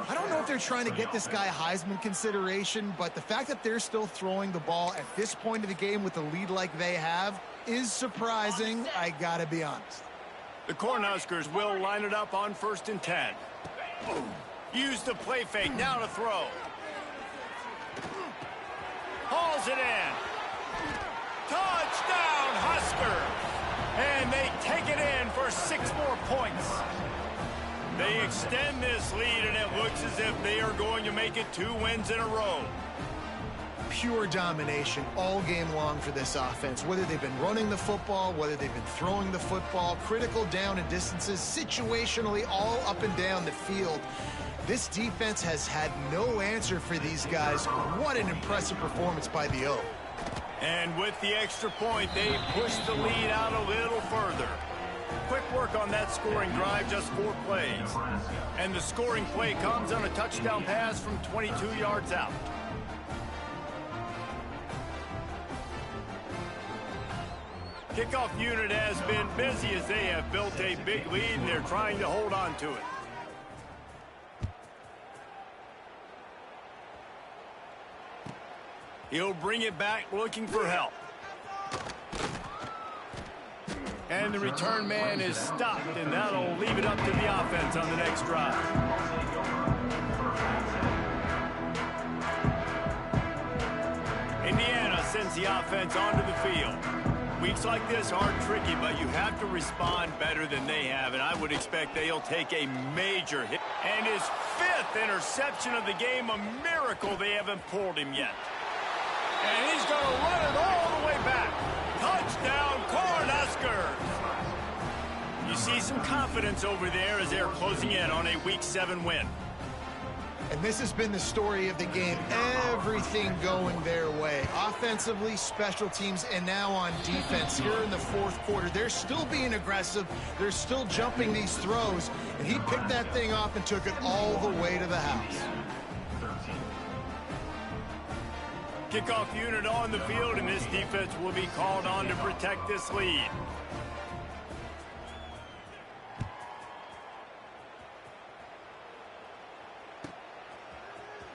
I don't know if they're trying to get this guy Heisman consideration, but the fact that they're still throwing the ball at this point of the game with a lead like they have is surprising, I gotta be honest. The Cornhuskers will line it up on 1st and 10. Use the play fake, now to throw. Hauls it in. Touchdown, Huskers! And they take it in for 6 more points. They extend this lead, and it looks as if they are going to make it 2 wins in a row. Pure domination all game long for this offense. Whether they've been running the football, whether they've been throwing the football, critical down and distances, situationally all up and down the field. This defense has had no answer for these guys. What an impressive performance by the O. And with the extra point, they push the lead out a little further. Quick work on that scoring drive, just 4 plays. And the scoring play comes on a touchdown pass from 22 yards out. Kickoff unit has been busy as they have built a big lead, and they're trying to hold on to it. He'll bring it back looking for help. And the return man is stopped, and that'll leave it up to the offense on the next drive. Indiana sends the offense onto the field. Weeks like this are tricky, but you have to respond better than they have, and I would expect they'll take a major hit. And his 5th interception of the game, a miracle they haven't pulled him yet. And he's going to run it all the way back. Touchdown, Cornhuskers! defense over there as they're closing in on a Week 7 win. And this has been the story of the game. Everything going their way. Offensively, special teams, and now on defense. Here in the fourth quarter, they're still being aggressive. They're still jumping these throws. And he picked that thing off and took it all the way to the house. Kickoff unit on the field, and this defense will be called on to protect this lead.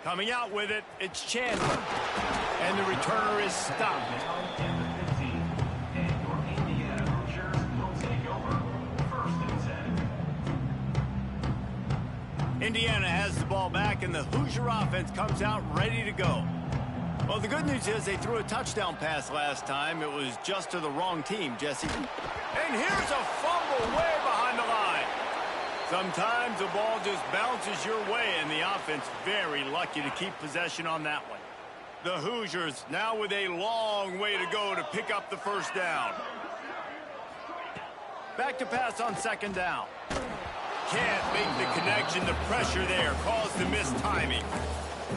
Coming out with it, it's Chandler. And the returner is stopped. Indiana has the ball back, and the Hoosier offense comes out ready to go. Well, the good news is they threw a touchdown pass last time. It was just to the wrong team, Jesse. And here's a fumble way behind the line. Sometimes the ball just bounces your way, and the offense very lucky to keep possession on that one. The Hoosiers now with a long way to go to pick up the first down. Back to pass on second down. Can't make the connection. The pressure there caused the missed timing.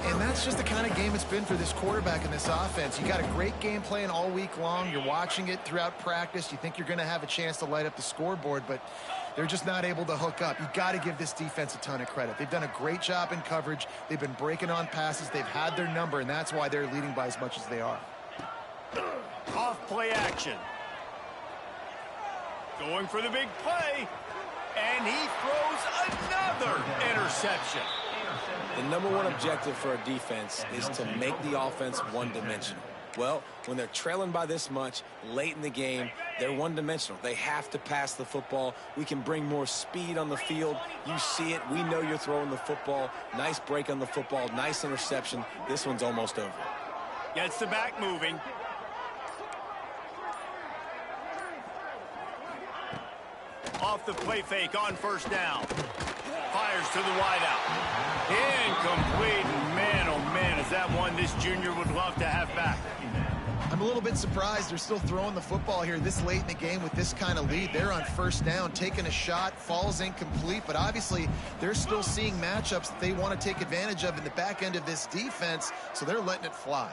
And that's just the kind of game it's been for this quarterback and this offense. You got a great game plan all week long. You're watching it throughout practice. You think you're going to have a chance to light up the scoreboard, but they're just not able to hook up. You got to give this defense a ton of credit. They've done a great job in coverage. They've been breaking on passes. They've had their number, and that's why they're leading by as much as they are. Off play action. Going for the big play. And he throws another interception. The number one objective for a defense is to make the offense one-dimensional. Well, when they're trailing by this much late in the game, they're one-dimensional. They have to pass the football. We can bring more speed on the field. You see it. We know you're throwing the football. Nice break on the football. Nice interception. This one's almost over. Gets the back moving. Off the play fake on first down. Fires to the wideout. Incomplete. Man, oh man, is that one this junior would love to have back. I'm a little bit surprised they're still throwing the football here this late in the game with this kind of lead. They're on first down, taking a shot, falls incomplete, but obviously they're still seeing matchups that they want to take advantage of in the back end of this defense, so they're letting it fly.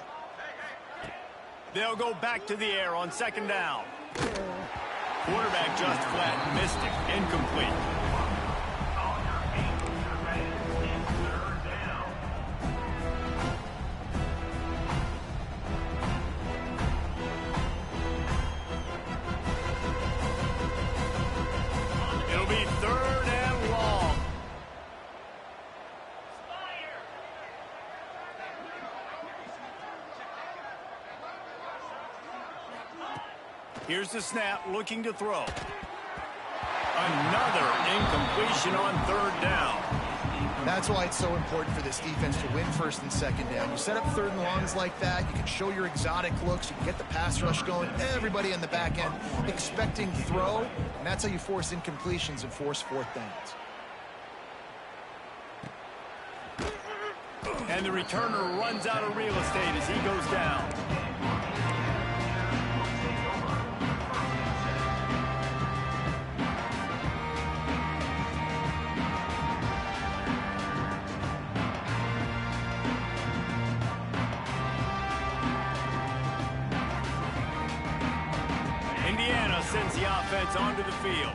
They'll go back to the air on second down. Quarterback just flat, missed it, incomplete. It'll be third and long. Here's the snap, looking to throw. Another incompletion on third down. That's why it's so important for this defense to win first and second down. You set up third and longs like that, you can show your exotic looks, you can get the pass rush going, everybody on the back end expecting throw, and that's how you force incompletions and force fourth downs. And the returner runs out of real estate as he goes down. Indiana sends the offense onto the field.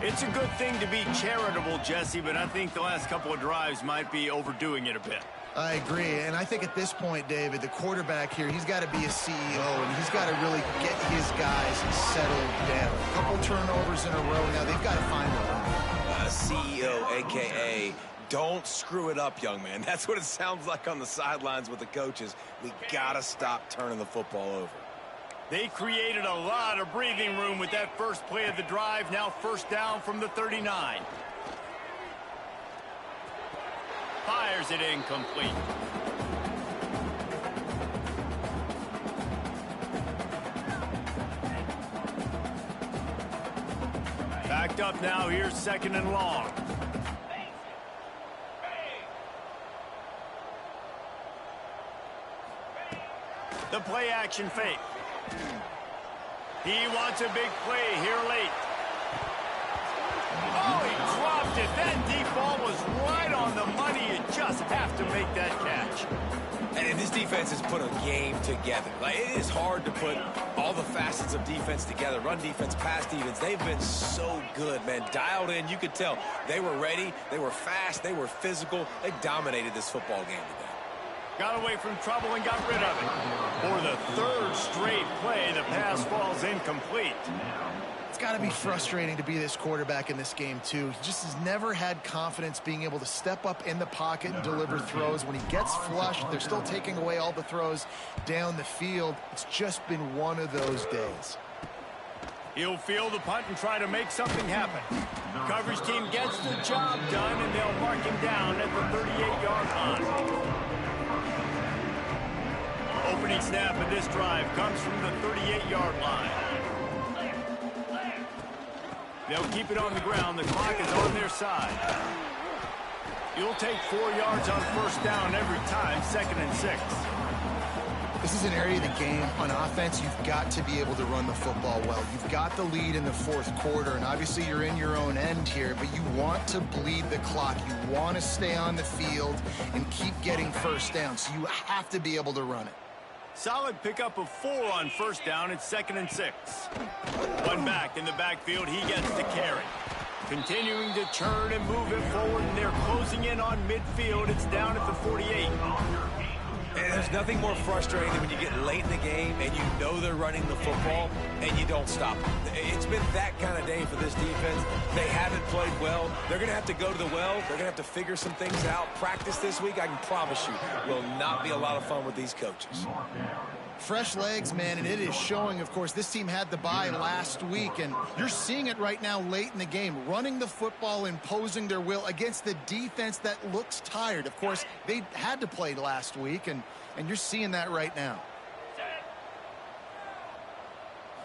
It's a good thing to be charitable, Jesse, but I think the last couple of drives might be overdoing it a bit. I agree, and I think at this point, David, the quarterback here, he's got to be a CEO, and he's got to really get his guys settled down. A couple turnovers in a row now. They've got to find a CEO, a.k.a. don't screw it up, young man. That's what it sounds like on the sidelines with the coaches. We got to stop turning the football over. They created a lot of breathing room with that first play of the drive. Now first down from the 39. Fires it incomplete. Backed up now. Here's second and long. The play action fake. He wants a big play here late. Oh, he missed it. That deep ball was right on the money. You just have to make that catch. And this defense has put a game together. Like, it is hard to put all the facets of defense together. Run defense, pass defense. They've been so good, man. Dialed in. You could tell they were ready. They were fast. They were physical. They dominated this football game today. Got away from trouble and got rid of it. For the third straight play, the pass falls incomplete. It's got to be frustrating to be this quarterback in this game, too. He just has never had confidence being able to step up in the pocket and deliver throws. When he gets flushed, they're still taking away all the throws down the field. It's just been one of those days. He'll field the punt and try to make something happen. Coverage team gets the job done, and they'll mark him down at the 38-yard line. Opening snap of this drive comes from the 38-yard line. They'll keep it on the ground. The clock is on their side. You'll take 4 yards on first down every time, 2nd and 6. This is an area of the game on offense you've got to be able to run the football well. You've got the lead in the fourth quarter, and obviously you're in your own end here, but you want to bleed the clock. You want to stay on the field and keep getting first down, so you have to be able to run it. Solid pickup of 4 on first down. It's 2nd and 6. One back in the backfield. He gets the carry. Continuing to turn and move it forward, and they're closing in on midfield. It's down at the 48. And there's nothing more frustrating than when you get late in the game and you know they're running the football and you don't stop them. It's been that kind of day for this defense. They haven't played well. They're going to have to go to the well. They're going to have to figure some things out. Practice this week, I can promise you, will not be a lot of fun with these coaches. Fresh legs, man, and it is showing. Of course, this team had the bye last week, and you're seeing it right now late in the game, running the football, imposing their will against the defense that looks tired. Of course, they had to play last week, and you're seeing that right now.